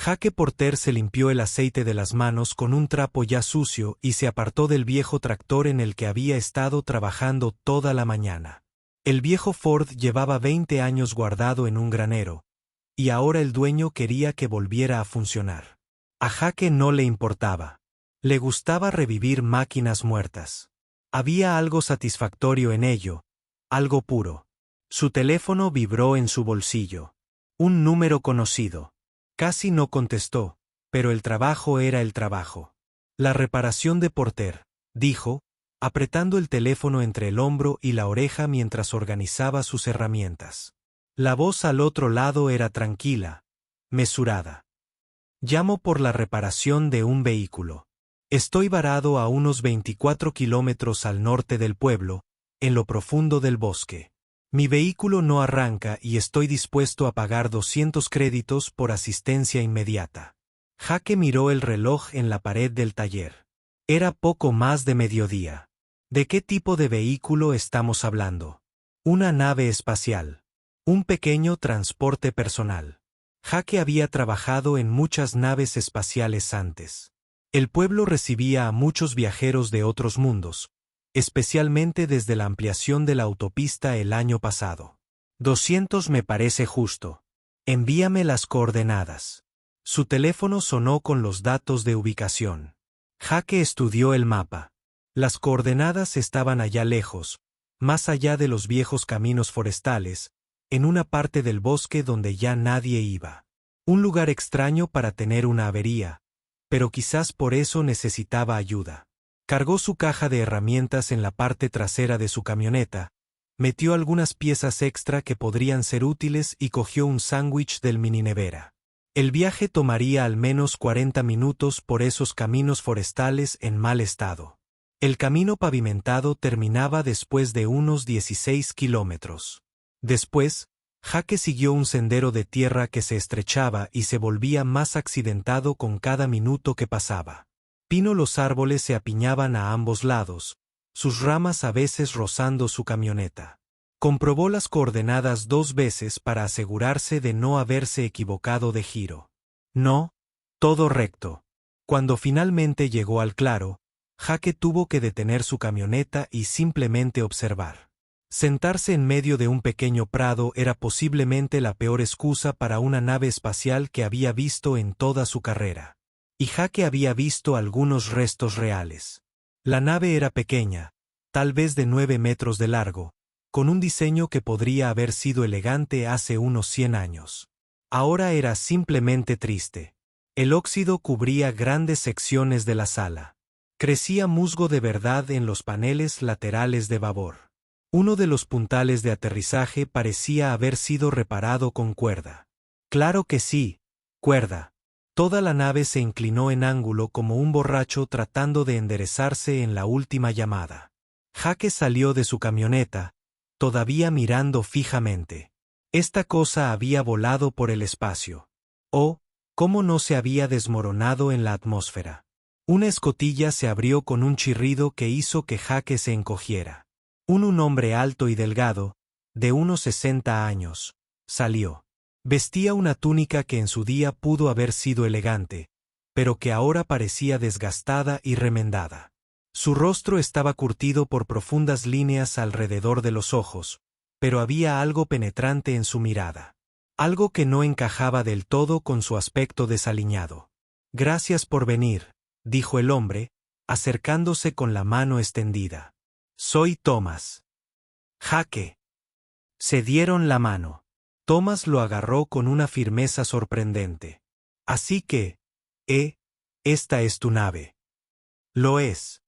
Jaque Porter se limpió el aceite de las manos con un trapo ya sucio y se apartó del viejo tractor en el que había estado trabajando toda la mañana. El viejo Ford llevaba 20 años guardado en un granero, y ahora el dueño quería que volviera a funcionar. A Jaque no le importaba. Le gustaba revivir máquinas muertas. Había algo satisfactorio en ello, algo puro. Su teléfono vibró en su bolsillo. Un número conocido. Casi no contestó, pero el trabajo era el trabajo. La reparación de Porter, dijo, apretando el teléfono entre el hombro y la oreja mientras organizaba sus herramientas. La voz al otro lado era tranquila, mesurada. Llamo por la reparación de un vehículo. Estoy varado a unos 24 kilómetros al norte del pueblo, en lo profundo del bosque. Mi vehículo no arranca y estoy dispuesto a pagar 200 créditos por asistencia inmediata. Jaque miró el reloj en la pared del taller. Era poco más de mediodía. ¿De qué tipo de vehículo estamos hablando? Una nave espacial. Un pequeño transporte personal. Jaque había trabajado en muchas naves espaciales antes. El pueblo recibía a muchos viajeros de otros mundos, especialmente desde la ampliación de la autopista el año pasado. 200 me parece justo. Envíame las coordenadas. Su teléfono sonó con los datos de ubicación. Jaque estudió el mapa. Las coordenadas estaban allá lejos, más allá de los viejos caminos forestales, en una parte del bosque donde ya nadie iba. Un lugar extraño para tener una avería, pero quizás por eso necesitaba ayuda. Cargó su caja de herramientas en la parte trasera de su camioneta, metió algunas piezas extra que podrían ser útiles y cogió un sándwich del mininevera. El viaje tomaría al menos 40 minutos por esos caminos forestales en mal estado. El camino pavimentado terminaba después de unos 16 kilómetros. Después, Jaque siguió un sendero de tierra que se estrechaba y se volvía más accidentado con cada minuto que pasaba. Los árboles se apiñaban a ambos lados, sus ramas a veces rozando su camioneta. Comprobó las coordenadas 2 veces para asegurarse de no haberse equivocado de giro. No, todo recto. Cuando finalmente llegó al claro, Jaque tuvo que detener su camioneta y simplemente observar. Sentarse en medio de un pequeño prado era posiblemente la peor excusa para una nave espacial que había visto en toda su carrera. Y Jaque había visto algunos restos reales. La nave era pequeña, tal vez de 9 metros de largo, con un diseño que podría haber sido elegante hace unos 100 años. Ahora era simplemente triste. El óxido cubría grandes secciones de la sala. Crecía musgo de verdad en los paneles laterales de babor. Uno de los puntales de aterrizaje parecía haber sido reparado con cuerda. Claro que sí, cuerda. Toda la nave se inclinó en ángulo como un borracho tratando de enderezarse en la última llamada. Jaque salió de su camioneta, todavía mirando fijamente. Esta cosa había volado por el espacio. Oh, cómo no se había desmoronado en la atmósfera. Una escotilla se abrió con un chirrido que hizo que Jaque se encogiera. Un hombre alto y delgado, de unos 60 años, salió. Vestía una túnica que en su día pudo haber sido elegante, pero que ahora parecía desgastada y remendada. Su rostro estaba curtido por profundas líneas alrededor de los ojos, pero había algo penetrante en su mirada. Algo que no encajaba del todo con su aspecto desaliñado. «Gracias por venir», dijo el hombre, acercándose con la mano extendida. «Soy Thomas». Jaque. Se dieron la mano. Thomas lo agarró con una firmeza sorprendente. «Así que, esta es tu nave». «Lo es».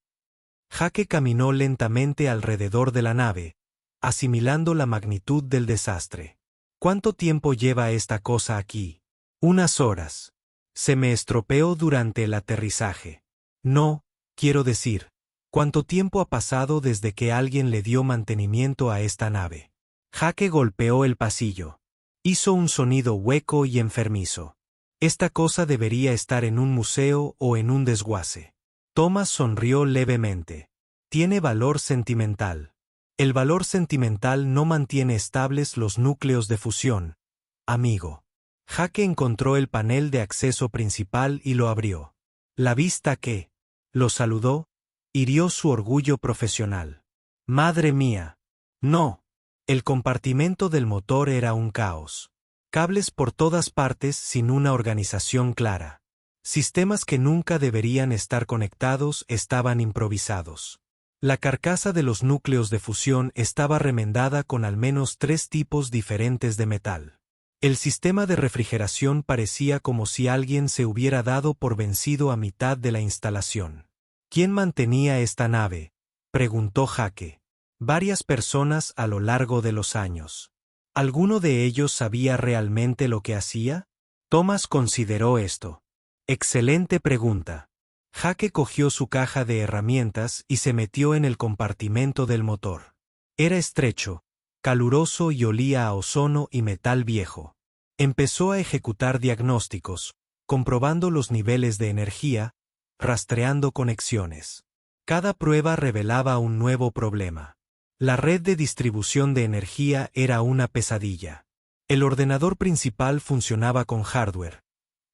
Jaque caminó lentamente alrededor de la nave, asimilando la magnitud del desastre. «¿Cuánto tiempo lleva esta cosa aquí?» «Unas horas. Se me estropeó durante el aterrizaje». «No, quiero decir, ¿cuánto tiempo ha pasado desde que alguien le dio mantenimiento a esta nave?» Jaque golpeó el pasillo. Hizo un sonido hueco y enfermizo. «Esta cosa debería estar en un museo o en un desguace». Thomas sonrió levemente. «Tiene valor sentimental. El valor sentimental no mantiene estables los núcleos de fusión, amigo». Jake encontró el panel de acceso principal y lo abrió. La vista que lo saludó hirió su orgullo profesional. ¡Madre mía! No. El compartimento del motor era un caos. Cables por todas partes sin una organización clara. Sistemas que nunca deberían estar conectados estaban improvisados. La carcasa de los núcleos de fusión estaba remendada con al menos 3 tipos diferentes de metal. El sistema de refrigeración parecía como si alguien se hubiera dado por vencido a mitad de la instalación. ¿Quién mantenía esta nave?, preguntó Jake. Varias personas a lo largo de los años. ¿Alguno de ellos sabía realmente lo que hacía? Thomas consideró esto. Excelente pregunta. Jake cogió su caja de herramientas y se metió en el compartimento del motor. Era estrecho, caluroso y olía a ozono y metal viejo. Empezó a ejecutar diagnósticos, comprobando los niveles de energía, rastreando conexiones. Cada prueba revelaba un nuevo problema. La red de distribución de energía era una pesadilla. El ordenador principal funcionaba con hardware,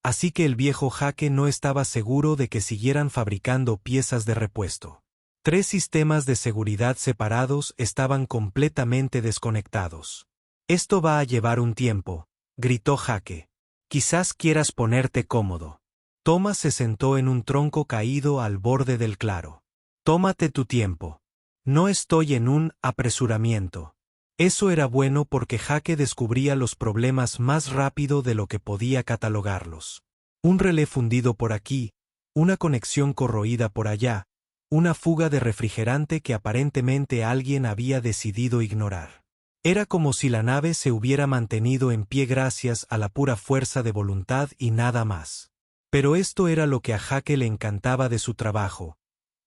así que el viejo Jake no estaba seguro de que siguieran fabricando piezas de repuesto. 3 sistemas de seguridad separados estaban completamente desconectados. Esto va a llevar un tiempo, gritó Jake. Quizás quieras ponerte cómodo. Thomas se sentó en un tronco caído al borde del claro. Tómate tu tiempo. No estoy en un apresuramiento. Eso era bueno porque Jake descubría los problemas más rápido de lo que podía catalogarlos. Un relé fundido por aquí, una conexión corroída por allá, una fuga de refrigerante que aparentemente alguien había decidido ignorar. Era como si la nave se hubiera mantenido en pie gracias a la pura fuerza de voluntad y nada más. Pero esto era lo que a Jake le encantaba de su trabajo.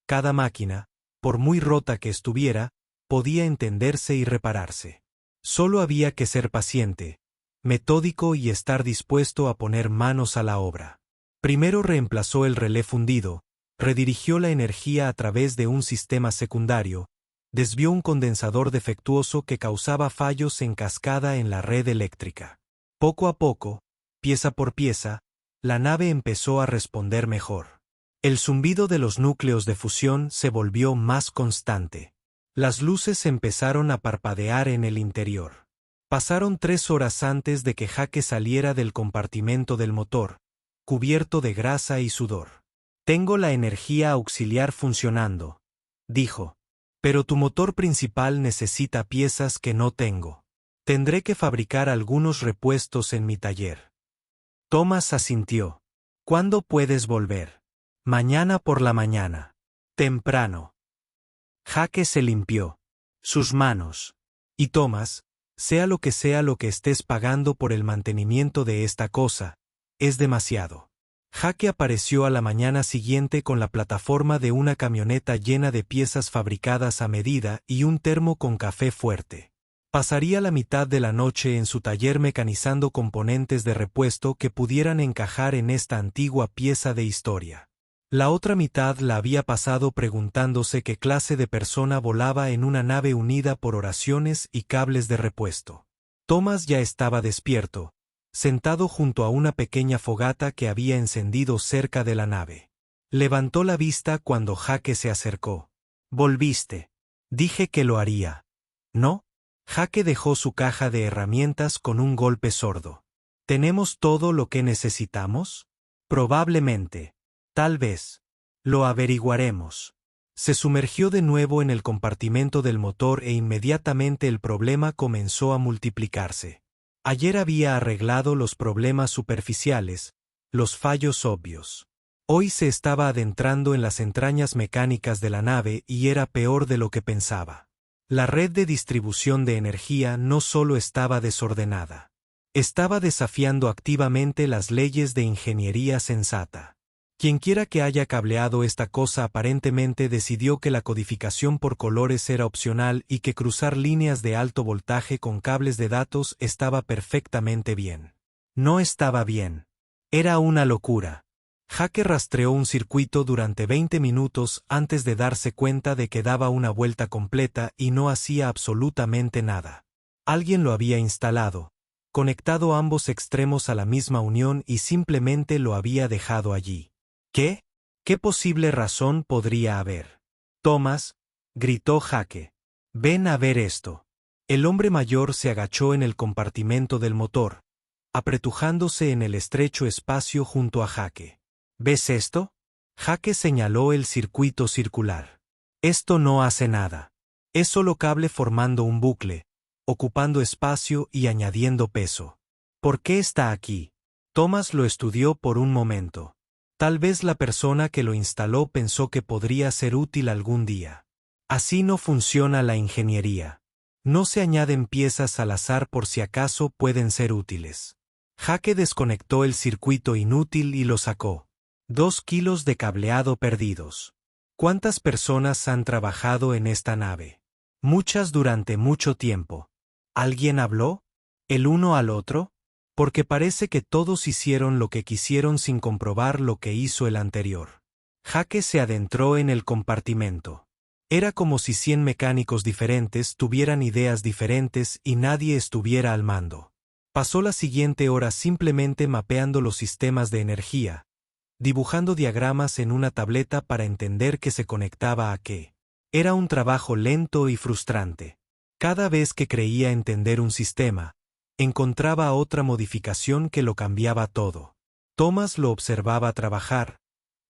Cada máquina, por muy rota que estuviera, podía entenderse y repararse. Solo había que ser paciente, metódico y estar dispuesto a poner manos a la obra. Primero reemplazó el relé fundido, redirigió la energía a través de un sistema secundario, desvió un condensador defectuoso que causaba fallos en cascada en la red eléctrica. Poco a poco, pieza por pieza, la nave empezó a responder mejor. El zumbido de los núcleos de fusión se volvió más constante. Las luces empezaron a parpadear en el interior. Pasaron 3 horas antes de que Jake saliera del compartimento del motor, cubierto de grasa y sudor. Tengo la energía auxiliar funcionando, dijo. Pero tu motor principal necesita piezas que no tengo. Tendré que fabricar algunos repuestos en mi taller. Thomas asintió. ¿Cuándo puedes volver? Mañana por la mañana. Temprano. Jake se limpió sus manos. Y Thomas, sea lo que estés pagando por el mantenimiento de esta cosa, es demasiado. Jake apareció a la mañana siguiente con la plataforma de una camioneta llena de piezas fabricadas a medida y un termo con café fuerte. Pasaría la mitad de la noche en su taller mecanizando componentes de repuesto que pudieran encajar en esta antigua pieza de historia. La otra mitad la había pasado preguntándose qué clase de persona volaba en una nave unida por oraciones y cables de repuesto. Thomas ya estaba despierto, sentado junto a una pequeña fogata que había encendido cerca de la nave. Levantó la vista cuando Jake se acercó. «Volviste. Dije que lo haría. ¿No?» Jake dejó su caja de herramientas con un golpe sordo. ¿Tenemos todo lo que necesitamos? Probablemente. Tal vez. Lo averiguaremos. Se sumergió de nuevo en el compartimento del motor e inmediatamente el problema comenzó a multiplicarse. Ayer había arreglado los problemas superficiales, los fallos obvios. Hoy se estaba adentrando en las entrañas mecánicas de la nave y era peor de lo que pensaba. La red de distribución de energía no solo estaba desordenada. Estaba desafiando activamente las leyes de ingeniería sensata. Quienquiera que haya cableado esta cosa aparentemente decidió que la codificación por colores era opcional y que cruzar líneas de alto voltaje con cables de datos estaba perfectamente bien. No estaba bien. Era una locura. Jake rastreó un circuito durante 20 minutos antes de darse cuenta de que daba una vuelta completa y no hacía absolutamente nada. Alguien lo había instalado, conectado ambos extremos a la misma unión y simplemente lo había dejado allí. ¿Qué? ¿Qué posible razón podría haber? Thomas, gritó Jake. Ven a ver esto. El hombre mayor se agachó en el compartimento del motor, apretujándose en el estrecho espacio junto a Jake. ¿Ves esto? Jake señaló el circuito circular. Esto no hace nada. Es solo cable formando un bucle, ocupando espacio y añadiendo peso. ¿Por qué está aquí? Thomas lo estudió por un momento. Tal vez la persona que lo instaló pensó que podría ser útil algún día. Así no funciona la ingeniería. No se añaden piezas al azar por si acaso pueden ser útiles. Jake desconectó el circuito inútil y lo sacó. 2 kilos de cableado perdidos. ¿Cuántas personas han trabajado en esta nave? Muchas durante mucho tiempo. ¿Alguien habló? ¿El uno al otro? Porque parece que todos hicieron lo que quisieron sin comprobar lo que hizo el anterior. Jake se adentró en el compartimento. Era como si 100 mecánicos diferentes tuvieran ideas diferentes y nadie estuviera al mando. Pasó la siguiente hora simplemente mapeando los sistemas de energía, dibujando diagramas en una tableta para entender qué se conectaba a qué. Era un trabajo lento y frustrante. Cada vez que creía entender un sistema, encontraba otra modificación que lo cambiaba todo. Thomas lo observaba trabajar,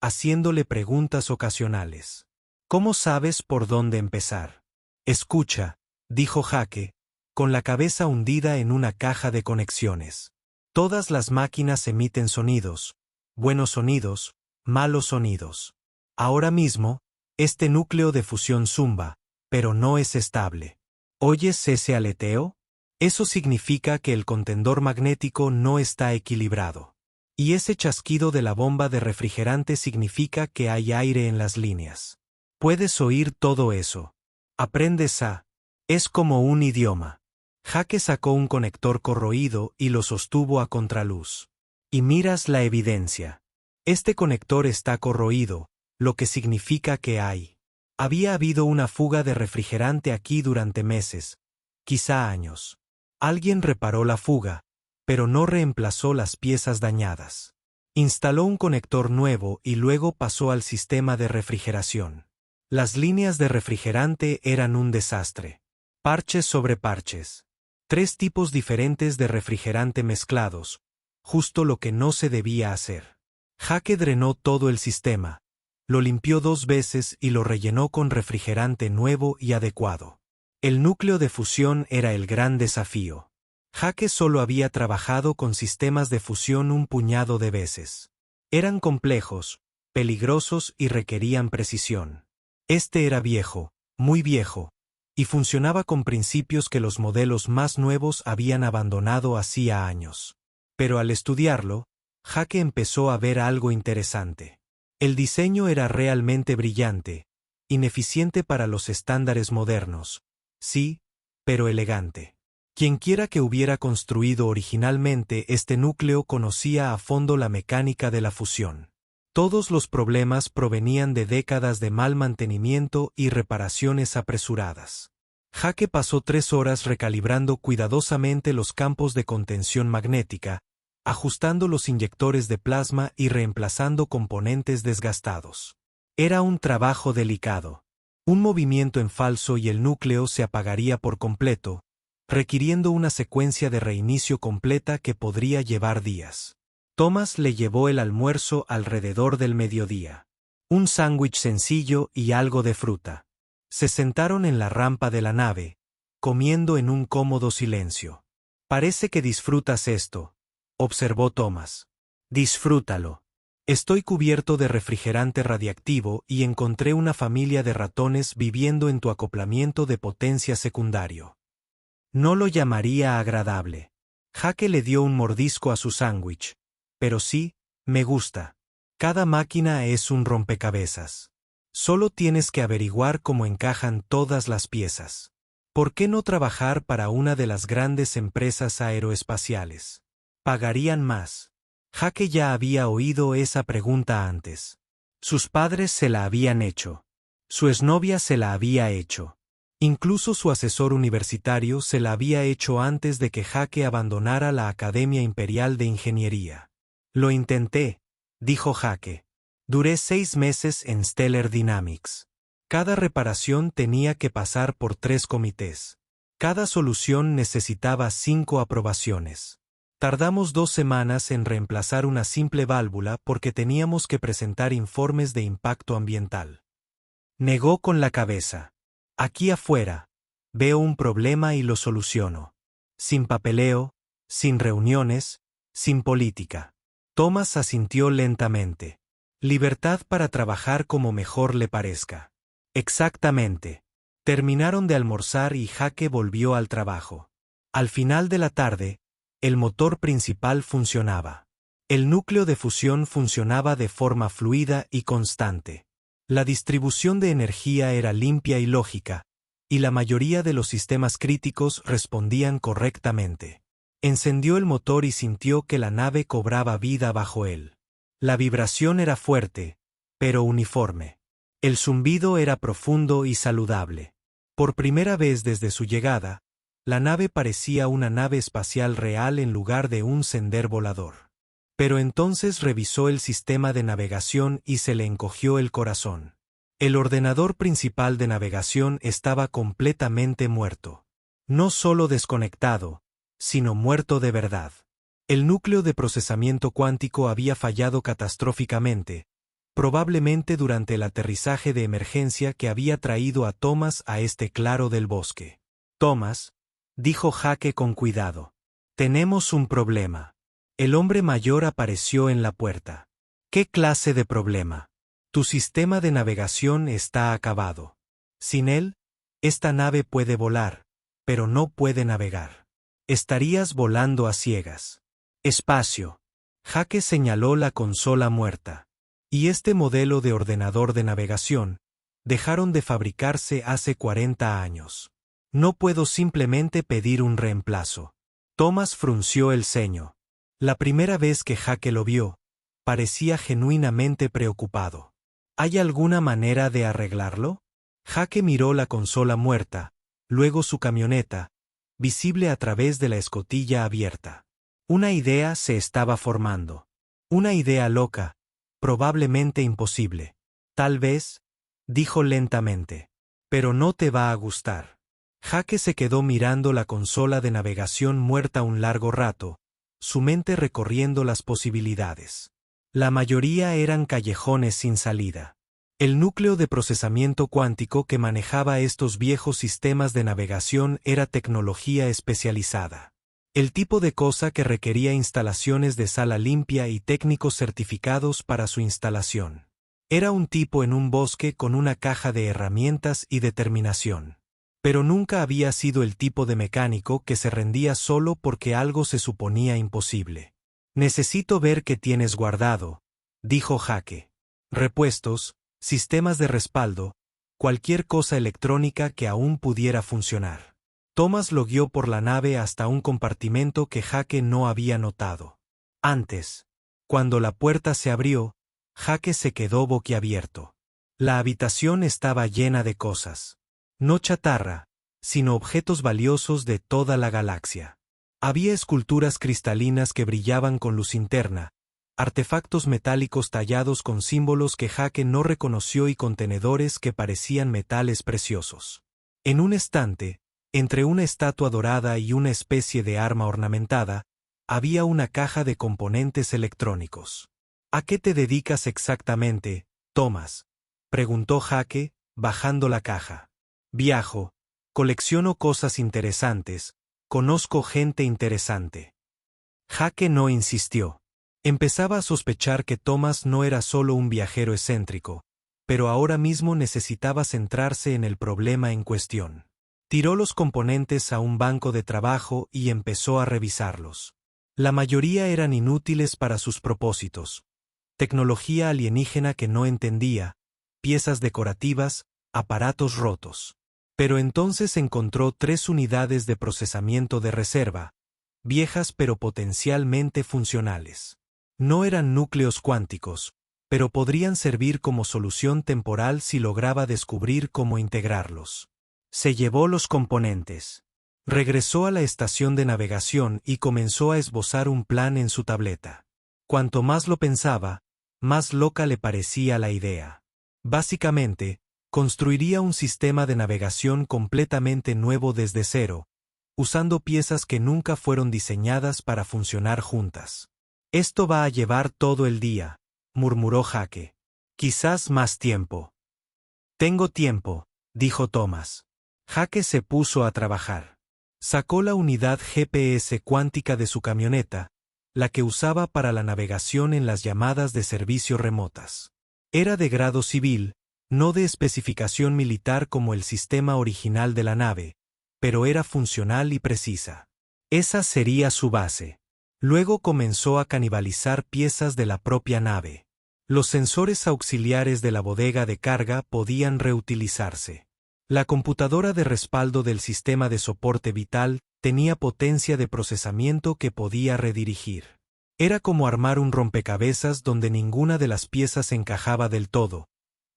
haciéndole preguntas ocasionales. ¿Cómo sabes por dónde empezar? Escucha, dijo Jake, con la cabeza hundida en una caja de conexiones. Todas las máquinas emiten sonidos, buenos sonidos, malos sonidos. Ahora mismo, este núcleo de fusión zumba, pero no es estable. ¿Oyes ese aleteo? Eso significa que el contendor magnético no está equilibrado. Y ese chasquido de la bomba de refrigerante significa que hay aire en las líneas. Puedes oír todo eso. Aprendes a... Es como un idioma. Jake sacó un conector corroído y lo sostuvo a contraluz. Y miras la evidencia. Este conector está corroído, lo que significa que hay. Había habido una fuga de refrigerante aquí durante meses, quizá años. Alguien reparó la fuga, pero no reemplazó las piezas dañadas. Instaló un conector nuevo y luego pasó al sistema de refrigeración. Las líneas de refrigerante eran un desastre. Parches sobre parches. 3 tipos diferentes de refrigerante mezclados, justo lo que no se debía hacer. Jake drenó todo el sistema, lo limpió 2 veces y lo rellenó con refrigerante nuevo y adecuado. El núcleo de fusión era el gran desafío. Jake solo había trabajado con sistemas de fusión un puñado de veces. Eran complejos, peligrosos y requerían precisión. Este era viejo, muy viejo, y funcionaba con principios que los modelos más nuevos habían abandonado hacía años. Pero al estudiarlo, Jake empezó a ver algo interesante. El diseño era realmente brillante, ineficiente para los estándares modernos. Sí, pero elegante. Quienquiera que hubiera construido originalmente este núcleo conocía a fondo la mecánica de la fusión. Todos los problemas provenían de décadas de mal mantenimiento y reparaciones apresuradas. Jake pasó 3 horas recalibrando cuidadosamente los campos de contención magnética, ajustando los inyectores de plasma y reemplazando componentes desgastados. Era un trabajo delicado. Un movimiento en falso y el núcleo se apagaría por completo, requiriendo una secuencia de reinicio completa que podría llevar días. Thomas le llevó el almuerzo alrededor del mediodía. Un sándwich sencillo y algo de fruta. Se sentaron en la rampa de la nave, comiendo en un cómodo silencio. Parece que disfrutas esto, observó Thomas. Disfrútalo. Estoy cubierto de refrigerante radiactivo y encontré una familia de ratones viviendo en tu acoplamiento de potencia secundario. No lo llamaría agradable. Jake le dio un mordisco a su sándwich. Pero sí, me gusta. Cada máquina es un rompecabezas. Solo tienes que averiguar cómo encajan todas las piezas. ¿Por qué no trabajar para una de las grandes empresas aeroespaciales? ¿Pagarían más? Jake ya había oído esa pregunta antes. Sus padres se la habían hecho. Su exnovia se la había hecho. Incluso su asesor universitario se la había hecho antes de que Jake abandonara la Academia Imperial de Ingeniería. Lo intenté, dijo Jake. Duré 6 meses en Stellar Dynamics. Cada reparación tenía que pasar por 3 comités. Cada solución necesitaba 5 aprobaciones. Tardamos 2 semanas en reemplazar una simple válvula porque teníamos que presentar informes de impacto ambiental. Negó con la cabeza. Aquí afuera, veo un problema y lo soluciono. Sin papeleo, sin reuniones, sin política. Thomas asintió lentamente. Libertad para trabajar como mejor le parezca. Exactamente. Terminaron de almorzar y Jake volvió al trabajo. Al final de la tarde, el motor principal funcionaba. El núcleo de fusión funcionaba de forma fluida y constante. La distribución de energía era limpia y lógica, y la mayoría de los sistemas críticos respondían correctamente. Encendió el motor y sintió que la nave cobraba vida bajo él. La vibración era fuerte, pero uniforme. El zumbido era profundo y saludable. Por primera vez desde su llegada, la nave parecía una nave espacial real en lugar de un sender volador. Pero entonces revisó el sistema de navegación y se le encogió el corazón. El ordenador principal de navegación estaba completamente muerto. No solo desconectado, sino muerto de verdad. El núcleo de procesamiento cuántico había fallado catastróficamente, probablemente durante el aterrizaje de emergencia que había traído a Thomas a este claro del bosque. Thomas, dijo Jake con cuidado. Tenemos un problema. El hombre mayor apareció en la puerta. ¿Qué clase de problema? Tu sistema de navegación está acabado. Sin él, esta nave puede volar, pero no puede navegar. Estarías volando a ciegas. Espacio. Jake señaló la consola muerta. Y este modelo de ordenador de navegación dejaron de fabricarse hace 40 años. No puedo simplemente pedir un reemplazo. Thomas frunció el ceño. La primera vez que Jake lo vio, parecía genuinamente preocupado. ¿Hay alguna manera de arreglarlo? Jake miró la consola muerta, luego su camioneta, visible a través de la escotilla abierta. Una idea se estaba formando. Una idea loca, probablemente imposible. Tal vez, dijo lentamente. Pero no te va a gustar. Jake se quedó mirando la consola de navegación muerta un largo rato, su mente recorriendo las posibilidades. La mayoría eran callejones sin salida. El núcleo de procesamiento cuántico que manejaba estos viejos sistemas de navegación era tecnología especializada. El tipo de cosa que requería instalaciones de sala limpia y técnicos certificados para su instalación. Era un tipo en un bosque con una caja de herramientas y determinación. Pero nunca había sido el tipo de mecánico que se rendía solo porque algo se suponía imposible. Necesito ver qué tienes guardado, dijo Jake. Repuestos, sistemas de respaldo, cualquier cosa electrónica que aún pudiera funcionar. Thomas lo guió por la nave hasta un compartimento que Jake no había notado. Antes, cuando la puerta se abrió, Jake se quedó boquiabierto. La habitación estaba llena de cosas. No chatarra, sino objetos valiosos de toda la galaxia. Había esculturas cristalinas que brillaban con luz interna, artefactos metálicos tallados con símbolos que Jake no reconoció y contenedores que parecían metales preciosos. En un estante, entre una estatua dorada y una especie de arma ornamentada, había una caja de componentes electrónicos. ¿A qué te dedicas exactamente, Thomas?, preguntó Jake, bajando la caja. Viajo, colecciono cosas interesantes, conozco gente interesante. Jake no insistió. Empezaba a sospechar que Thomas no era solo un viajero excéntrico, pero ahora mismo necesitaba centrarse en el problema en cuestión. Tiró los componentes a un banco de trabajo y empezó a revisarlos. La mayoría eran inútiles para sus propósitos. Tecnología alienígena que no entendía, piezas decorativas, aparatos rotos. Pero entonces encontró 3 unidades de procesamiento de reserva, viejas pero potencialmente funcionales. No eran núcleos cuánticos, pero podrían servir como solución temporal si lograba descubrir cómo integrarlos. Se llevó los componentes. Regresó a la estación de navegación y comenzó a esbozar un plan en su tableta. Cuanto más lo pensaba, más loca le parecía la idea. Básicamente, construiría un sistema de navegación completamente nuevo desde cero, usando piezas que nunca fueron diseñadas para funcionar juntas. Esto va a llevar todo el día, murmuró Jake. Quizás más tiempo. Tengo tiempo, dijo Thomas. Jake se puso a trabajar. Sacó la unidad GPS cuántica de su camioneta, la que usaba para la navegación en las llamadas de servicio remotas. Era de grado civil, no de especificación militar como el sistema original de la nave, pero era funcional y precisa. Esa sería su base. Luego comenzó a canibalizar piezas de la propia nave. Los sensores auxiliares de la bodega de carga podían reutilizarse. La computadora de respaldo del sistema de soporte vital tenía potencia de procesamiento que podía redirigir. Era como armar un rompecabezas donde ninguna de las piezas encajaba del todo,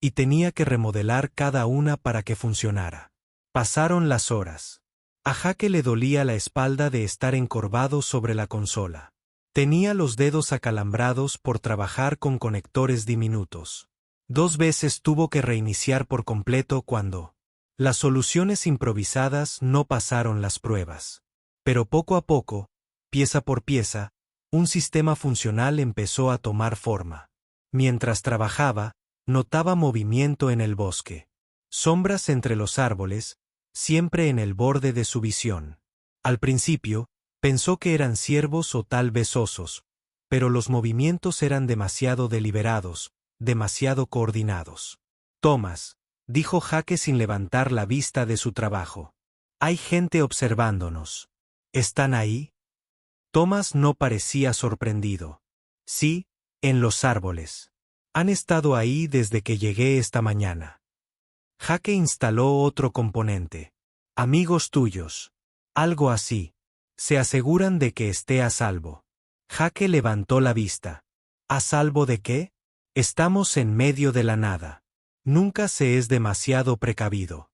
y tenía que remodelar cada una para que funcionara. Pasaron las horas. A Jake le dolía la espalda de estar encorvado sobre la consola. Tenía los dedos acalambrados por trabajar con conectores diminutos. 2 veces tuvo que reiniciar por completo cuando las soluciones improvisadas no pasaron las pruebas. Pero poco a poco, pieza por pieza, un sistema funcional empezó a tomar forma. Mientras trabajaba, notaba movimiento en el bosque. Sombras entre los árboles, siempre en el borde de su visión. Al principio, pensó que eran ciervos o tal vez osos, pero los movimientos eran demasiado deliberados, demasiado coordinados. Thomas, dijo Jake sin levantar la vista de su trabajo. Hay gente observándonos. ¿Están ahí? Thomas no parecía sorprendido. Sí, en los árboles. Han estado ahí desde que llegué esta mañana. Jake instaló otro componente. Amigos tuyos. Algo así. Se aseguran de que esté a salvo. Jake levantó la vista. ¿A salvo de qué? Estamos en medio de la nada. Nunca se es demasiado precavido.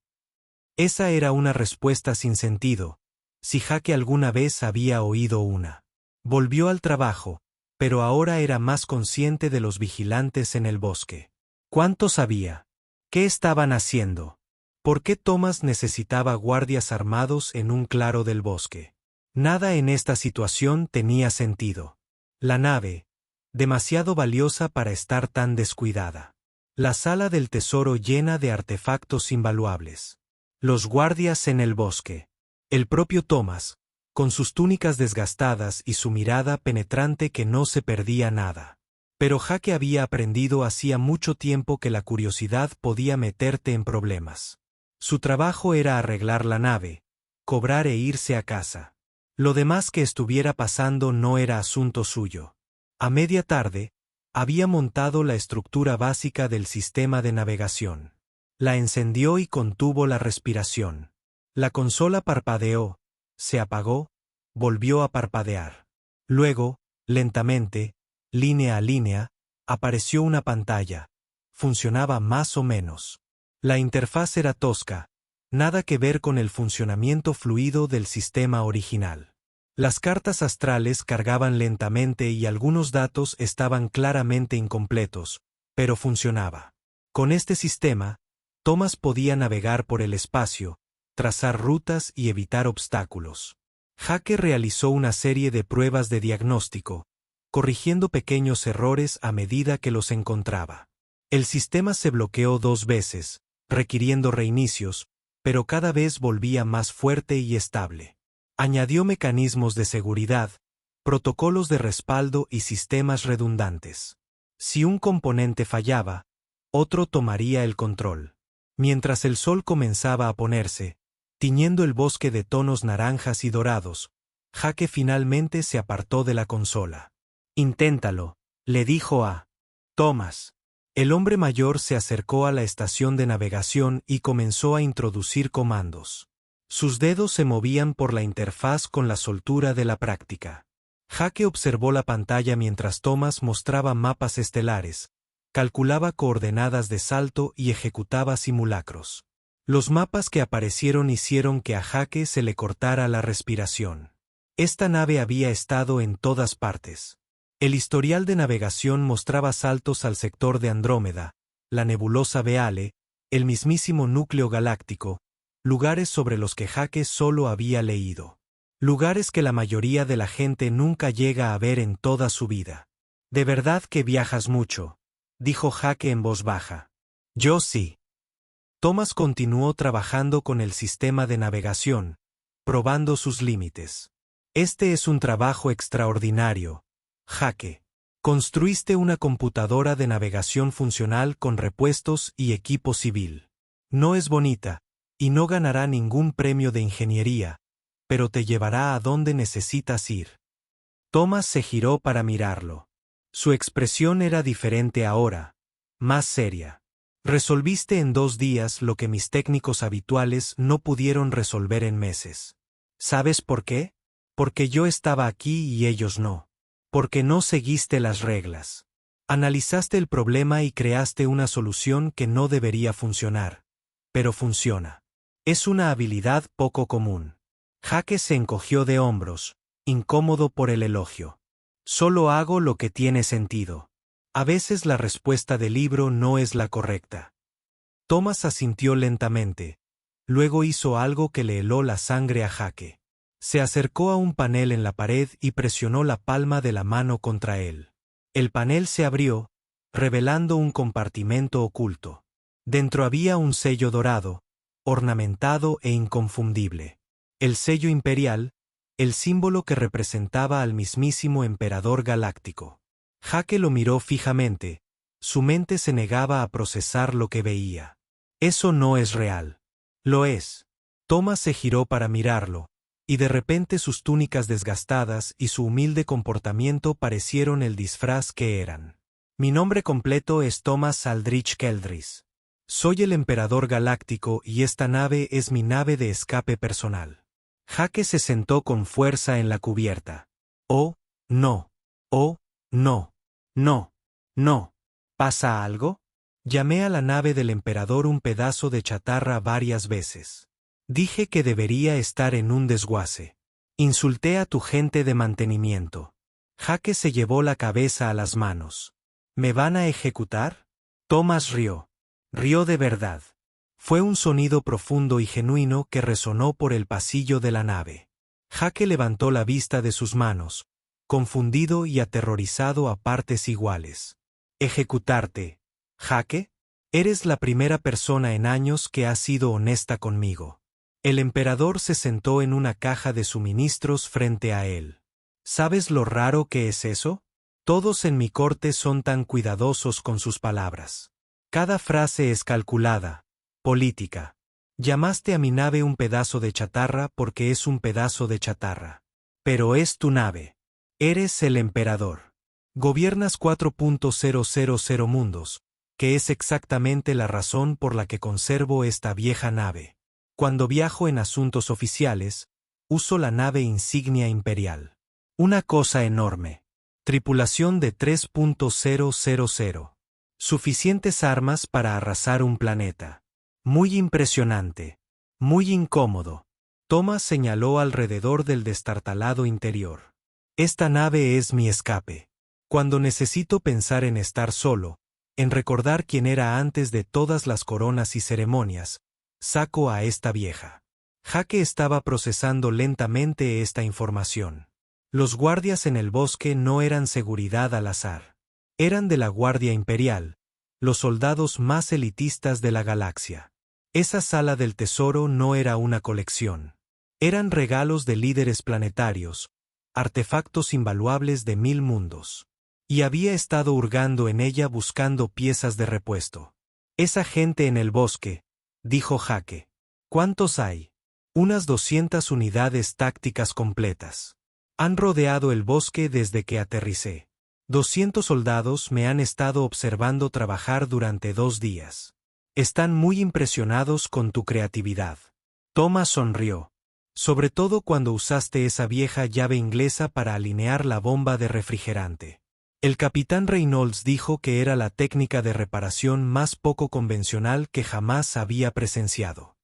Esa era una respuesta sin sentido, si Jake alguna vez había oído una. Volvió al trabajo, pero ahora era más consciente de los vigilantes en el bosque. ¿Cuántos había? ¿Qué estaban haciendo? ¿Por qué Thomas necesitaba guardias armados en un claro del bosque? Nada en esta situación tenía sentido. La nave, demasiado valiosa para estar tan descuidada. La sala del tesoro llena de artefactos invaluables. Los guardias en el bosque. El propio Thomas, con sus túnicas desgastadas y su mirada penetrante que no se perdía nada. Pero Jake había aprendido hacía mucho tiempo que la curiosidad podía meterte en problemas. Su trabajo era arreglar la nave, cobrar e irse a casa. Lo demás que estuviera pasando no era asunto suyo. A media tarde, había montado la estructura básica del sistema de navegación. La encendió y contuvo la respiración. La consola parpadeó, se apagó, volvió a parpadear. Luego, lentamente, línea a línea, apareció una pantalla. Funcionaba más o menos. La interfaz era tosca, nada que ver con el funcionamiento fluido del sistema original. Las cartas astrales cargaban lentamente y algunos datos estaban claramente incompletos, pero funcionaba. Con este sistema, Thomas podía navegar por el espacio, trazar rutas y evitar obstáculos. Jake realizó una serie de pruebas de diagnóstico, corrigiendo pequeños errores a medida que los encontraba. El sistema se bloqueó 2 veces, requiriendo reinicios, pero cada vez volvía más fuerte y estable. Añadió mecanismos de seguridad, protocolos de respaldo y sistemas redundantes. Si un componente fallaba, otro tomaría el control. Mientras el sol comenzaba a ponerse, tiñendo el bosque de tonos naranjas y dorados, Jake finalmente se apartó de la consola. Inténtalo, le dijo a Thomas. El hombre mayor se acercó a la estación de navegación y comenzó a introducir comandos. Sus dedos se movían por la interfaz con la soltura de la práctica. Jake observó la pantalla mientras Thomas mostraba mapas estelares, calculaba coordenadas de salto y ejecutaba simulacros. Los mapas que aparecieron hicieron que a Jake se le cortara la respiración. Esta nave había estado en todas partes. El historial de navegación mostraba saltos al sector de Andrómeda, la nebulosa Beale, el mismísimo núcleo galáctico, lugares sobre los que Jake solo había leído. Lugares que la mayoría de la gente nunca llega a ver en toda su vida. «De verdad que viajas mucho», dijo Jake en voz baja. «Yo sí». Thomas continuó trabajando con el sistema de navegación, probando sus límites. «Este es un trabajo extraordinario, Jake. Construiste una computadora de navegación funcional con repuestos y equipo civil. No es bonita, y no ganará ningún premio de ingeniería, pero te llevará a donde necesitas ir». Thomas se giró para mirarlo. Su expresión era diferente ahora, más seria. «Resolviste en 2 días lo que mis técnicos habituales no pudieron resolver en meses. ¿Sabes por qué? Porque yo estaba aquí y ellos no. Porque no seguiste las reglas. Analizaste el problema y creaste una solución que no debería funcionar. Pero funciona. Es una habilidad poco común». Jake se encogió de hombros, incómodo por el elogio. «Solo hago lo que tiene sentido. A veces la respuesta del libro no es la correcta». Thomas asintió lentamente. Luego hizo algo que le heló la sangre a Jake. Se acercó a un panel en la pared y presionó la palma de la mano contra él. El panel se abrió, revelando un compartimento oculto. Dentro había un sello dorado, ornamentado e inconfundible. El sello imperial, el símbolo que representaba al mismísimo emperador galáctico. Jake lo miró fijamente, su mente se negaba a procesar lo que veía. «Eso no es real». «Lo es». Thomas se giró para mirarlo, y de repente sus túnicas desgastadas y su humilde comportamiento parecieron el disfraz que eran. «Mi nombre completo es Thomas Aldrich Keldris. Soy el emperador galáctico y esta nave es mi nave de escape personal». Jake se sentó con fuerza en la cubierta. «Oh, no. Oh, no. No. No. ¿Pasa algo?» Llamé a la nave del emperador un pedazo de chatarra varias veces. Dije que debería estar en un desguace. Insulté a tu gente de mantenimiento. Jake se llevó la cabeza a las manos. ¿Me van a ejecutar? Thomas rió. Rió de verdad. Fue un sonido profundo y genuino que resonó por el pasillo de la nave. Jake levantó la vista de sus manos, confundido y aterrorizado a partes iguales. ¿Ejecutarte, Jake? Eres la primera persona en años que ha sido honesta conmigo. El emperador se sentó en una caja de suministros frente a él. ¿Sabes lo raro que es eso? Todos en mi corte son tan cuidadosos con sus palabras. Cada frase es calculada, política. Llamaste a mi nave un pedazo de chatarra porque es un pedazo de chatarra. Pero es tu nave. Eres el emperador. Gobiernas 4.000 mundos, que es exactamente la razón por la que conservo esta vieja nave. Cuando viajo en asuntos oficiales, uso la nave insignia imperial. Una cosa enorme. Tripulación de 3.000. Suficientes armas para arrasar un planeta. Muy impresionante. Muy incómodo. Thomas señaló alrededor del destartalado interior. Esta nave es mi escape. Cuando necesito pensar en estar solo, en recordar quién era antes de todas las coronas y ceremonias, saco a esta vieja. Jake estaba procesando lentamente esta información. Los guardias en el bosque no eran seguridad al azar. Eran de la Guardia Imperial, los soldados más elitistas de la galaxia. Esa sala del tesoro no era una colección. Eran regalos de líderes planetarios, artefactos invaluables de 1000 mundos. Y había estado hurgando en ella buscando piezas de repuesto. Esa gente en el bosque, dijo Jake. ¿Cuántos hay? Unas 200 unidades tácticas completas. Han rodeado el bosque desde que aterricé. 200 soldados me han estado observando trabajar durante 2 días. Están muy impresionados con tu creatividad. Thomas sonrió. Sobre todo cuando usaste esa vieja llave inglesa para alinear la bomba de refrigerante. El capitán Reynolds dijo que era la técnica de reparación más poco convencional que jamás había presenciado.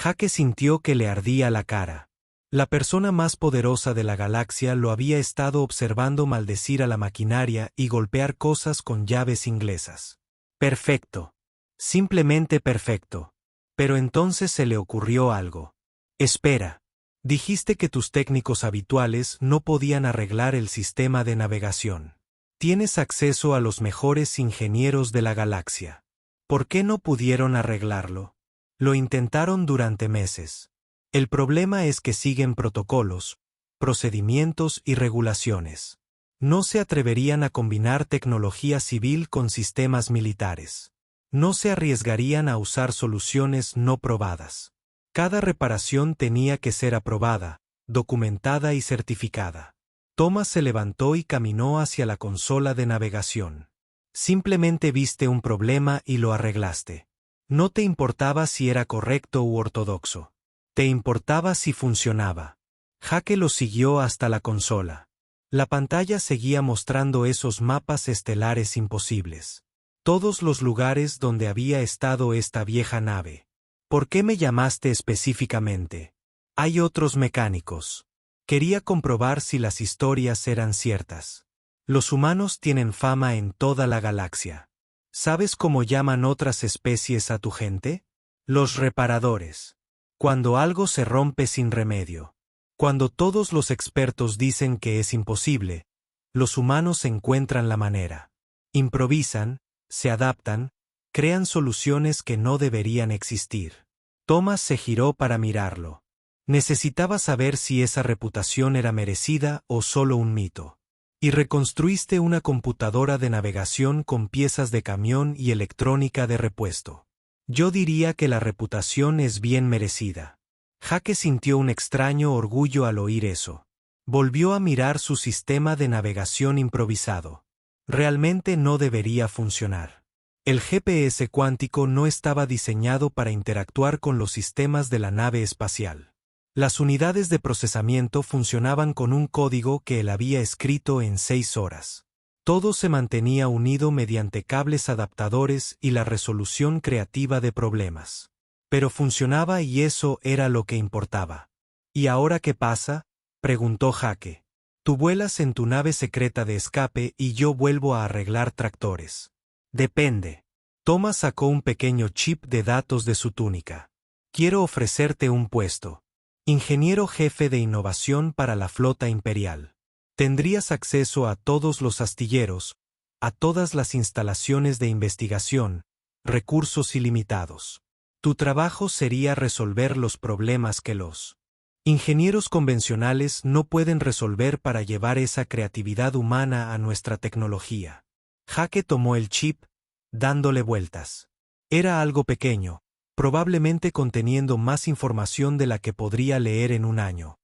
Jake sintió que le ardía la cara. La persona más poderosa de la galaxia lo había estado observando maldecir a la maquinaria y golpear cosas con llaves inglesas. Perfecto. Simplemente perfecto. Pero entonces se le ocurrió algo. Espera. Dijiste que tus técnicos habituales no podían arreglar el sistema de navegación. Tienes acceso a los mejores ingenieros de la galaxia. ¿Por qué no pudieron arreglarlo? Lo intentaron durante meses. El problema es que siguen protocolos, procedimientos y regulaciones. No se atreverían a combinar tecnología civil con sistemas militares. No se arriesgarían a usar soluciones no probadas. Cada reparación tenía que ser aprobada, documentada y certificada. Thomas se levantó y caminó hacia la consola de navegación. Simplemente viste un problema y lo arreglaste. No te importaba si era correcto u ortodoxo. Te importaba si funcionaba. Jake lo siguió hasta la consola. La pantalla seguía mostrando esos mapas estelares imposibles. Todos los lugares donde había estado esta vieja nave. ¿Por qué me llamaste específicamente? Hay otros mecánicos. Quería comprobar si las historias eran ciertas. Los humanos tienen fama en toda la galaxia. ¿Sabes cómo llaman otras especies a tu gente? Los reparadores. Cuando algo se rompe sin remedio. Cuando todos los expertos dicen que es imposible, los humanos encuentran la manera. Improvisan, se adaptan, crean soluciones que no deberían existir. Thomas se giró para mirarlo. Necesitaba saber si esa reputación era merecida o solo un mito. Y reconstruiste una computadora de navegación con piezas de camión y electrónica de repuesto. Yo diría que la reputación es bien merecida. Jake sintió un extraño orgullo al oír eso. Volvió a mirar su sistema de navegación improvisado. Realmente no debería funcionar. El GPS cuántico no estaba diseñado para interactuar con los sistemas de la nave espacial. Las unidades de procesamiento funcionaban con un código que él había escrito en 6 horas. Todo se mantenía unido mediante cables adaptadores y la resolución creativa de problemas. Pero funcionaba y eso era lo que importaba. ¿Y ahora qué pasa?, preguntó Jake. Tú vuelas en tu nave secreta de escape y yo vuelvo a arreglar tractores. Depende. Thomas sacó un pequeño chip de datos de su túnica. Quiero ofrecerte un puesto. Ingeniero jefe de innovación para la flota imperial. Tendrías acceso a todos los astilleros, a todas las instalaciones de investigación, recursos ilimitados. Tu trabajo sería resolver los problemas que los ingenieros convencionales no pueden resolver para llevar esa creatividad humana a nuestra tecnología. Jake tomó el chip, dándole vueltas. Era algo pequeño, probablemente conteniendo más información de la que podría leer en un año.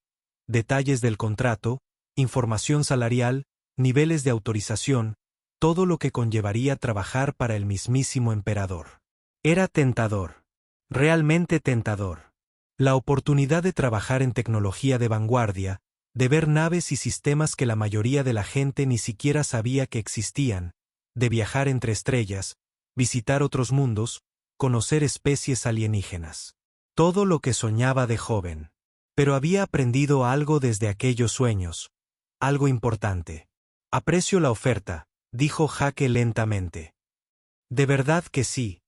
Detalles del contrato, información salarial, niveles de autorización, todo lo que conllevaría trabajar para el mismísimo emperador. Era tentador. Realmente tentador. La oportunidad de trabajar en tecnología de vanguardia, de ver naves y sistemas que la mayoría de la gente ni siquiera sabía que existían, de viajar entre estrellas, visitar otros mundos, conocer especies alienígenas. Todo lo que soñaba de joven. Pero había aprendido algo desde aquellos sueños. Algo importante. Aprecio la oferta, dijo Jake lentamente. De verdad que sí,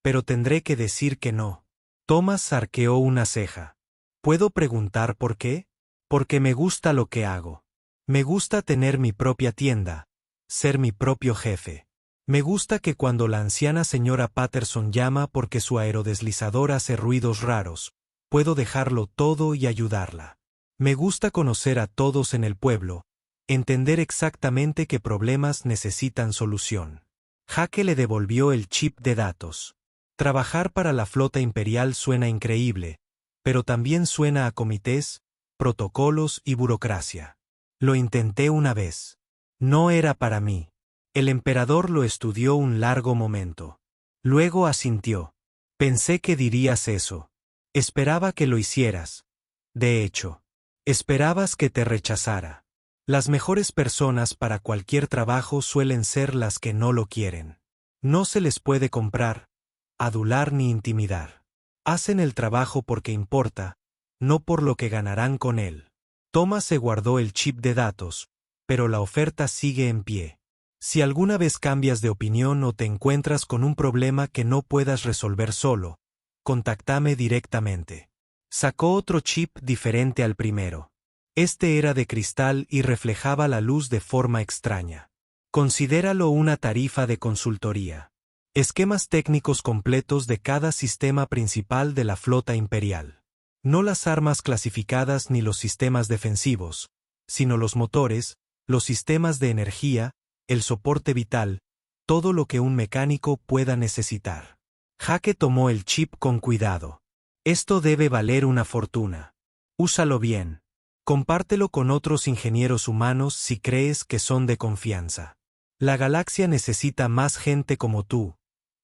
pero tendré que decir que no. Thomas arqueó una ceja. ¿Puedo preguntar por qué? Porque me gusta lo que hago. Me gusta tener mi propia tienda, ser mi propio jefe. Me gusta que cuando la anciana señora Patterson llama porque su aerodeslizador hace ruidos raros, puedo dejarlo todo y ayudarla. Me gusta conocer a todos en el pueblo, entender exactamente qué problemas necesitan solución. Jake le devolvió el chip de datos. Trabajar para la flota imperial suena increíble, pero también suena a comités, protocolos y burocracia. Lo intenté una vez. No era para mí. El emperador lo estudió un largo momento. Luego asintió. Pensé que dirías eso. Esperaba que lo hicieras. De hecho, esperabas que te rechazara. Las mejores personas para cualquier trabajo suelen ser las que no lo quieren. No se les puede comprar, adular ni intimidar. Hacen el trabajo porque importa, no por lo que ganarán con él. Thomas se guardó el chip de datos, pero la oferta sigue en pie. Si alguna vez cambias de opinión o te encuentras con un problema que no puedas resolver solo, contáctame directamente. Sacó otro chip diferente al primero. Este era de cristal y reflejaba la luz de forma extraña. Considéralo una tarifa de consultoría. Esquemas técnicos completos de cada sistema principal de la flota imperial. No las armas clasificadas ni los sistemas defensivos, sino los motores, los sistemas de energía, el soporte vital, todo lo que un mecánico pueda necesitar. Jake tomó el chip con cuidado. Esto debe valer una fortuna. Úsalo bien. Compártelo con otros ingenieros humanos si crees que son de confianza. La galaxia necesita más gente como tú,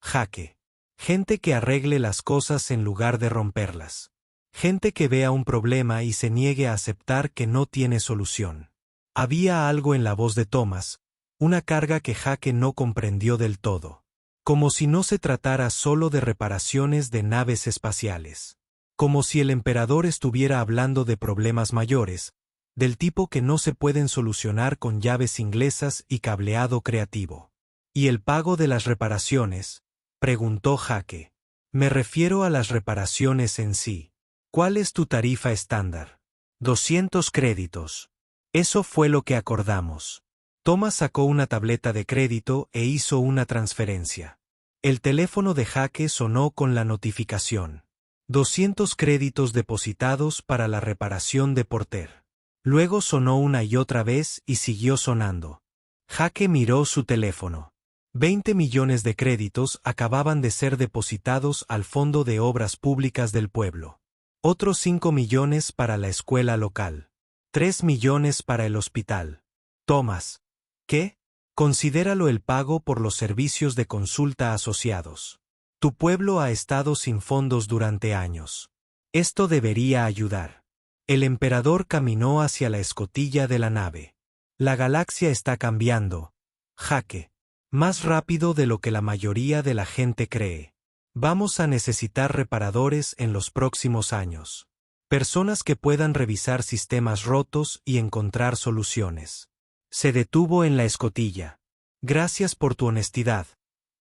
Jake. Gente que arregle las cosas en lugar de romperlas. Gente que vea un problema y se niegue a aceptar que no tiene solución. Había algo en la voz de Thomas, una carga que Jake no comprendió del todo. Como si no se tratara solo de reparaciones de naves espaciales. Como si el emperador estuviera hablando de problemas mayores, del tipo que no se pueden solucionar con llaves inglesas y cableado creativo. ¿Y el pago de las reparaciones?, preguntó Jake. Me refiero a las reparaciones en sí. ¿Cuál es tu tarifa estándar? 200 créditos. Eso fue lo que acordamos. Thomas sacó una tableta de crédito e hizo una transferencia. El teléfono de Jake sonó con la notificación. 200 créditos depositados para la reparación de Porter. Luego sonó una y otra vez y siguió sonando. Jake miró su teléfono. 20 millones de créditos acababan de ser depositados al Fondo de Obras Públicas del pueblo. Otros 5 millones para la escuela local. 3 millones para el hospital. Thomas. ¿Qué? Considéralo el pago por los servicios de consulta asociados. Tu pueblo ha estado sin fondos durante años. Esto debería ayudar. El emperador caminó hacia la escotilla de la nave. La galaxia está cambiando, Jake. Más rápido de lo que la mayoría de la gente cree. Vamos a necesitar reparadores en los próximos años. Personas que puedan revisar sistemas rotos y encontrar soluciones. Se detuvo en la escotilla. Gracias por tu honestidad.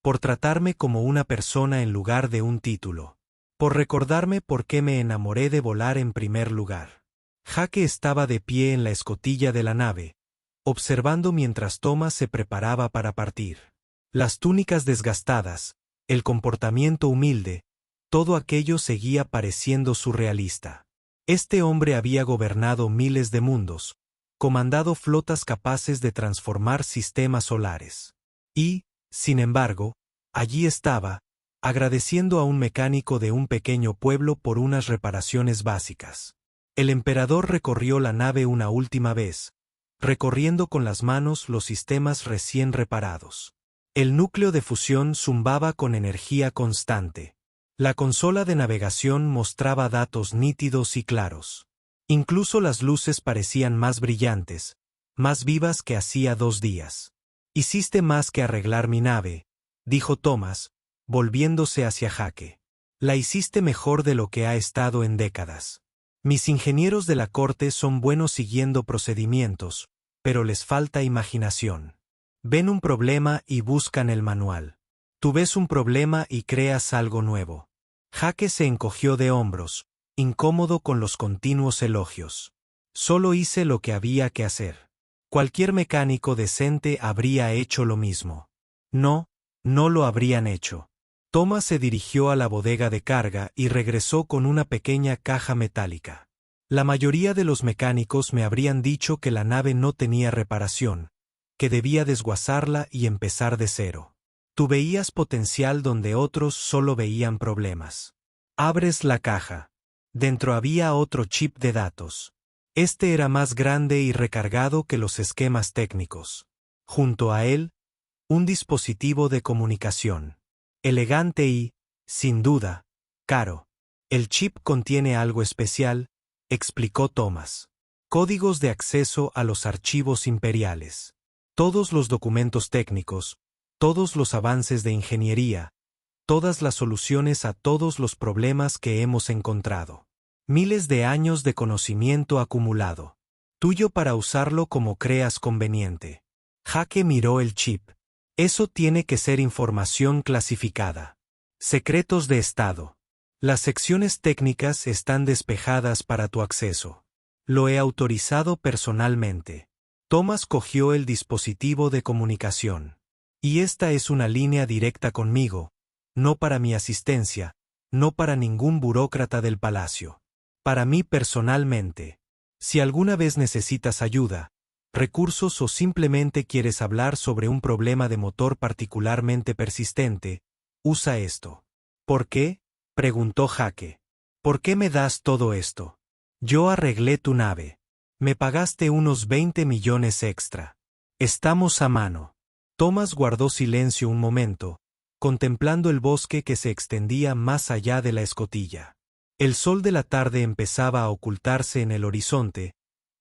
Por tratarme como una persona en lugar de un título. Por recordarme por qué me enamoré de volar en primer lugar. Jake estaba de pie en la escotilla de la nave, observando mientras Thomas se preparaba para partir. Las túnicas desgastadas, el comportamiento humilde, todo aquello seguía pareciendo surrealista. Este hombre había gobernado miles de mundos, comandado flotas capaces de transformar sistemas solares. Y, sin embargo, allí estaba, agradeciendo a un mecánico de un pequeño pueblo por unas reparaciones básicas. El emperador recorrió la nave una última vez, recorriendo con las manos los sistemas recién reparados. El núcleo de fusión zumbaba con energía constante. La consola de navegación mostraba datos nítidos y claros. Incluso las luces parecían más brillantes, más vivas que hacía 2 días. Hiciste más que arreglar mi nave, dijo Thomas, volviéndose hacia Jake. La hiciste mejor de lo que ha estado en décadas. Mis ingenieros de la corte son buenos siguiendo procedimientos, pero les falta imaginación. Ven un problema y buscan el manual. Tú ves un problema y creas algo nuevo. Jake se encogió de hombros, incómodo con los continuos elogios. Solo hice lo que había que hacer. Cualquier mecánico decente habría hecho lo mismo. No, no lo habrían hecho. Thomas se dirigió a la bodega de carga y regresó con una pequeña caja metálica. La mayoría de los mecánicos me habrían dicho que la nave no tenía reparación, que debía desguazarla y empezar de cero. Tú veías potencial donde otros solo veían problemas. Abres la caja. Dentro había otro chip de datos. Este era más grande y recargado que los esquemas técnicos. Junto a él, un dispositivo de comunicación. Elegante y, sin duda, caro. El chip contiene algo especial, explicó Thomas. Códigos de acceso a los archivos imperiales. Todos los documentos técnicos, todos los avances de ingeniería, todas las soluciones a todos los problemas que hemos encontrado. Miles de años de conocimiento acumulado. Tuyo para usarlo como creas conveniente. Jake miró el chip. Eso tiene que ser información clasificada. Secretos de Estado. Las secciones técnicas están despejadas para tu acceso. Lo he autorizado personalmente. Thomas cogió el dispositivo de comunicación. Y esta es una línea directa conmigo, no para mi asistencia, no para ningún burócrata del palacio. Para mí personalmente. Si alguna vez necesitas ayuda, recursos o simplemente quieres hablar sobre un problema de motor particularmente persistente, usa esto. ¿Por qué?, preguntó Jake. ¿Por qué me das todo esto? Yo arreglé tu nave. Me pagaste unos 20 millones extra. Estamos a mano. Thomas guardó silencio un momento, contemplando el bosque que se extendía más allá de la escotilla. El sol de la tarde empezaba a ocultarse en el horizonte,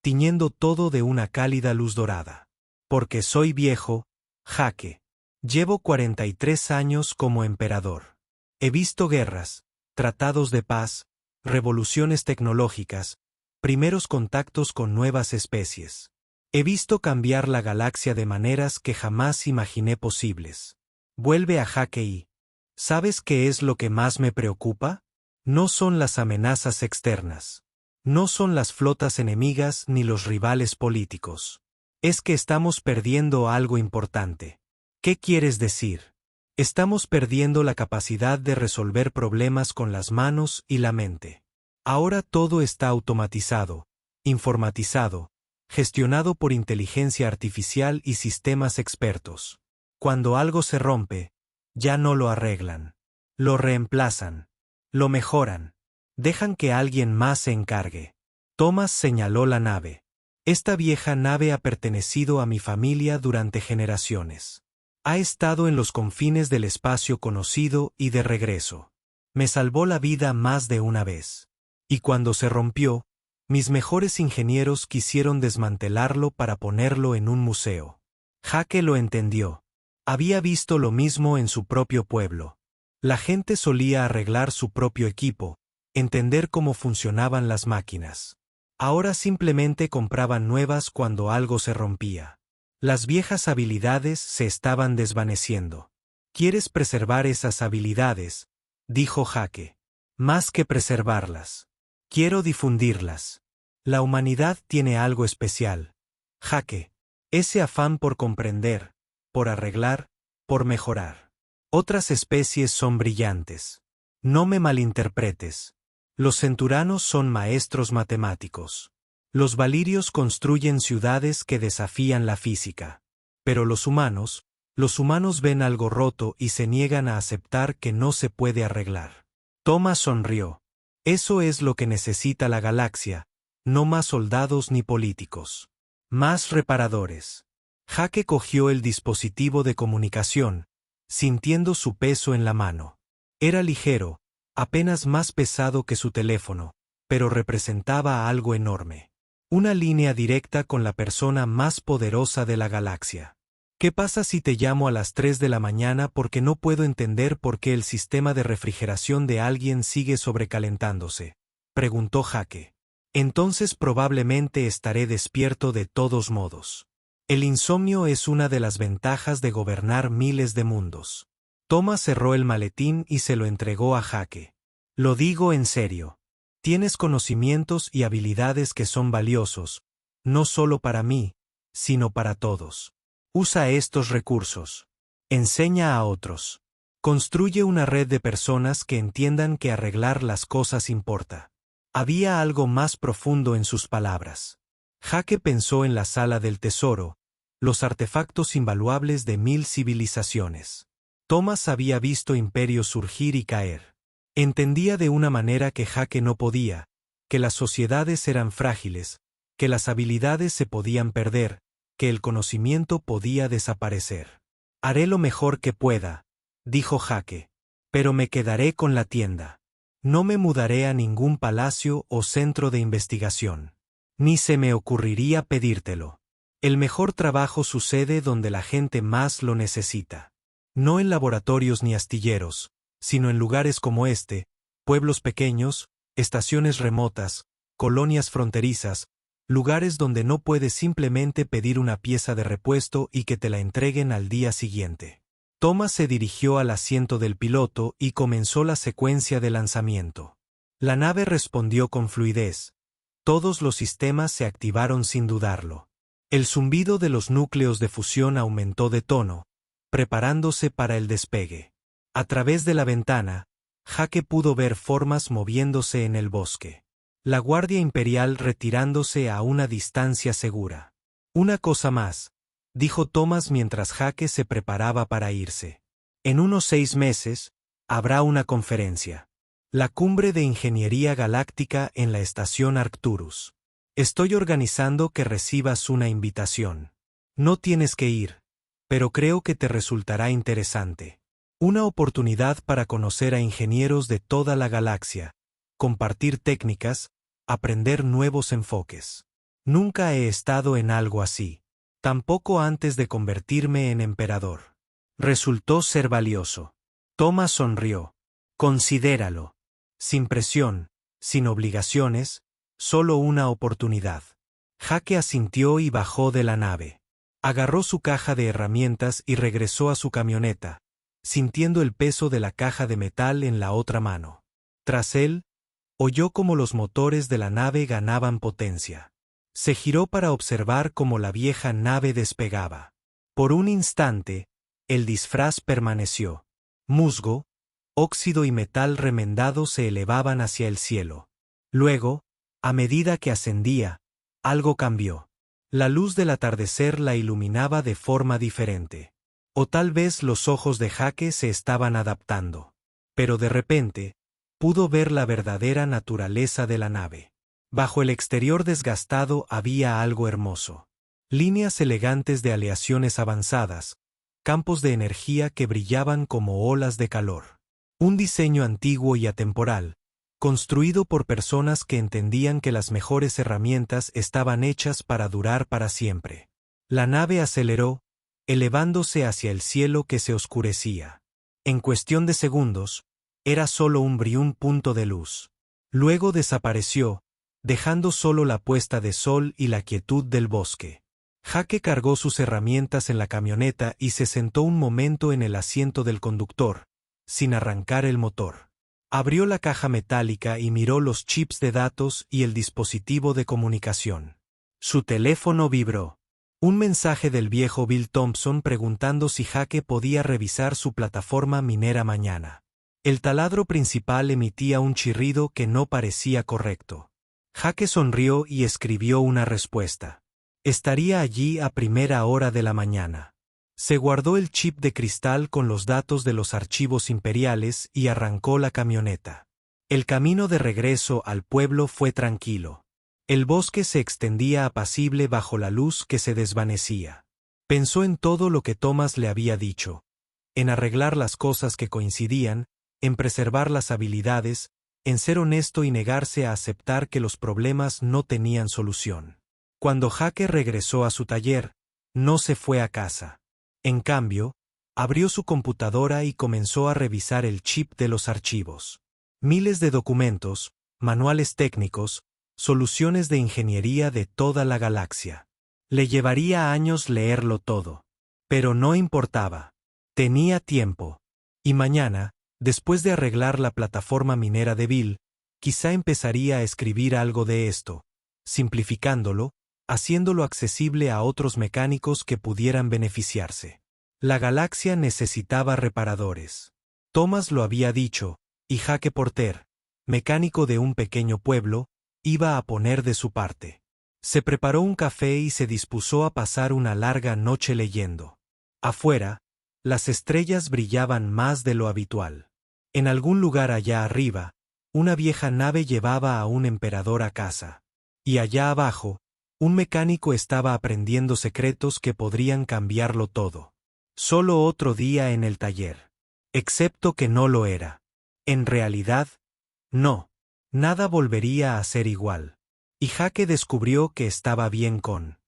tiñendo todo de una cálida luz dorada. Porque soy viejo, Jake. Llevo 43 años como emperador. He visto guerras, tratados de paz, revoluciones tecnológicas, primeros contactos con nuevas especies. He visto cambiar la galaxia de maneras que jamás imaginé posibles. Vuelve a Jake y... ¿Sabes qué es lo que más me preocupa? No son las amenazas externas. No son las flotas enemigas ni los rivales políticos. Es que estamos perdiendo algo importante. ¿Qué quieres decir? Estamos perdiendo la capacidad de resolver problemas con las manos y la mente. Ahora todo está automatizado, informatizado, gestionado por inteligencia artificial y sistemas expertos. Cuando algo se rompe, ya no lo arreglan. Lo reemplazan. Lo mejoran. Dejan que alguien más se encargue. Thomas señaló la nave. Esta vieja nave ha pertenecido a mi familia durante generaciones. Ha estado en los confines del espacio conocido y de regreso. Me salvó la vida más de una vez. Y cuando se rompió, mis mejores ingenieros quisieron desmantelarlo para ponerlo en un museo. Jake lo entendió. Había visto lo mismo en su propio pueblo. La gente solía arreglar su propio equipo, entender cómo funcionaban las máquinas. Ahora simplemente compraban nuevas cuando algo se rompía. Las viejas habilidades se estaban desvaneciendo. ¿Quieres preservar esas habilidades?, dijo Jake. Más que preservarlas. Quiero difundirlas. La humanidad tiene algo especial. Jake. Ese afán por comprender, por arreglar, por mejorar. Otras especies son brillantes. No me malinterpretes. Los centuranos son maestros matemáticos. Los valirios construyen ciudades que desafían la física. Pero los humanos ven algo roto y se niegan a aceptar que no se puede arreglar. Thomas sonrió. Eso es lo que necesita la galaxia, no más soldados ni políticos. Más reparadores. Jake cogió el dispositivo de comunicación, sintiendo su peso en la mano. Era ligero, apenas más pesado que su teléfono, pero representaba algo enorme. Una línea directa con la persona más poderosa de la galaxia. ¿Qué pasa si te llamo a las 3 de la mañana porque no puedo entender por qué el sistema de refrigeración de alguien sigue sobrecalentándose?, preguntó Jake. Entonces probablemente estaré despierto de todos modos. El insomnio es una de las ventajas de gobernar miles de mundos. Thomas cerró el maletín y se lo entregó a Jake. Lo digo en serio. Tienes conocimientos y habilidades que son valiosos, no solo para mí, sino para todos. Usa estos recursos. Enseña a otros. Construye una red de personas que entiendan que arreglar las cosas importa. Había algo más profundo en sus palabras. Jake pensó en la sala del tesoro, los artefactos invaluables de 1000 civilizaciones. Thomas había visto imperios surgir y caer. Entendía de una manera que Jake no podía, que las sociedades eran frágiles, que las habilidades se podían perder, que el conocimiento podía desaparecer. Haré lo mejor que pueda, dijo Jake, pero me quedaré con la tienda. No me mudaré a ningún palacio o centro de investigación. Ni se me ocurriría pedírtelo. El mejor trabajo sucede donde la gente más lo necesita. No en laboratorios ni astilleros, sino en lugares como este, pueblos pequeños, estaciones remotas, colonias fronterizas, lugares donde no puedes simplemente pedir una pieza de repuesto y que te la entreguen al día siguiente. Thomas se dirigió al asiento del piloto y comenzó la secuencia de lanzamiento. La nave respondió con fluidez. Todos los sistemas se activaron sin dudarlo. El zumbido de los núcleos de fusión aumentó de tono, preparándose para el despegue. A través de la ventana, Jake pudo ver formas moviéndose en el bosque. La Guardia Imperial retirándose a una distancia segura. Una cosa más, dijo Thomas mientras Jake se preparaba para irse. En unos 6 meses, habrá una conferencia. La Cumbre de Ingeniería Galáctica en la Estación Arcturus. Estoy organizando que recibas una invitación. No tienes que ir, pero creo que te resultará interesante. Una oportunidad para conocer a ingenieros de toda la galaxia, compartir técnicas, aprender nuevos enfoques. Nunca he estado en algo así. Tampoco antes de convertirme en emperador. Resultó ser valioso. Thomas sonrió. Considéralo. Sin presión, sin obligaciones, solo una oportunidad. Jake asintió y bajó de la nave. Agarró su caja de herramientas y regresó a su camioneta, sintiendo el peso de la caja de metal en la otra mano. Tras él, oyó cómo los motores de la nave ganaban potencia. Se giró para observar cómo la vieja nave despegaba. Por un instante, el disfraz permaneció. Musgo, óxido y metal remendado se elevaban hacia el cielo. Luego, a medida que ascendía, algo cambió. La luz del atardecer la iluminaba de forma diferente. O tal vez los ojos de Jake se estaban adaptando. Pero de repente, pudo ver la verdadera naturaleza de la nave. Bajo el exterior desgastado había algo hermoso. Líneas elegantes de aleaciones avanzadas, campos de energía que brillaban como olas de calor. Un diseño antiguo y atemporal, construido por personas que entendían que las mejores herramientas estaban hechas para durar para siempre. La nave aceleró, elevándose hacia el cielo que se oscurecía. En cuestión de segundos, era solo un punto de luz. Luego desapareció, dejando solo la puesta de sol y la quietud del bosque. Jake cargó sus herramientas en la camioneta y se sentó un momento en el asiento del conductor, sin arrancar el motor. Abrió la caja metálica y miró los chips de datos y el dispositivo de comunicación. Su teléfono vibró. Un mensaje del viejo Bill Thompson preguntando si Jake podía revisar su plataforma minera mañana. El taladro principal emitía un chirrido que no parecía correcto. Jake sonrió y escribió una respuesta. Estaría allí a primera hora de la mañana. Se guardó el chip de cristal con los datos de los archivos imperiales y arrancó la camioneta. El camino de regreso al pueblo fue tranquilo. El bosque se extendía apacible bajo la luz que se desvanecía. Pensó en todo lo que Thomas le había dicho, en arreglar las cosas que coincidían, en preservar las habilidades, en ser honesto y negarse a aceptar que los problemas no tenían solución. Cuando Jake regresó a su taller, no se fue a casa. En cambio, abrió su computadora y comenzó a revisar el chip de los archivos. Miles de documentos, manuales técnicos, soluciones de ingeniería de toda la galaxia. Le llevaría años leerlo todo. Pero no importaba. Tenía tiempo. Y mañana, después de arreglar la plataforma minera de Bill, quizá empezaría a escribir algo de esto, simplificándolo, haciéndolo accesible a otros mecánicos que pudieran beneficiarse. La galaxia necesitaba reparadores. Thomas lo había dicho, y Jake Porter, mecánico de un pequeño pueblo, iba a poner de su parte. Se preparó un café y se dispuso a pasar una larga noche leyendo. Afuera, las estrellas brillaban más de lo habitual. En algún lugar allá arriba, una vieja nave llevaba a un emperador a casa. Y allá abajo, un mecánico estaba aprendiendo secretos que podrían cambiarlo todo. Solo otro día en el taller. Excepto que no lo era. En realidad, no. Nada volvería a ser igual. Y Jake descubrió que estaba bien con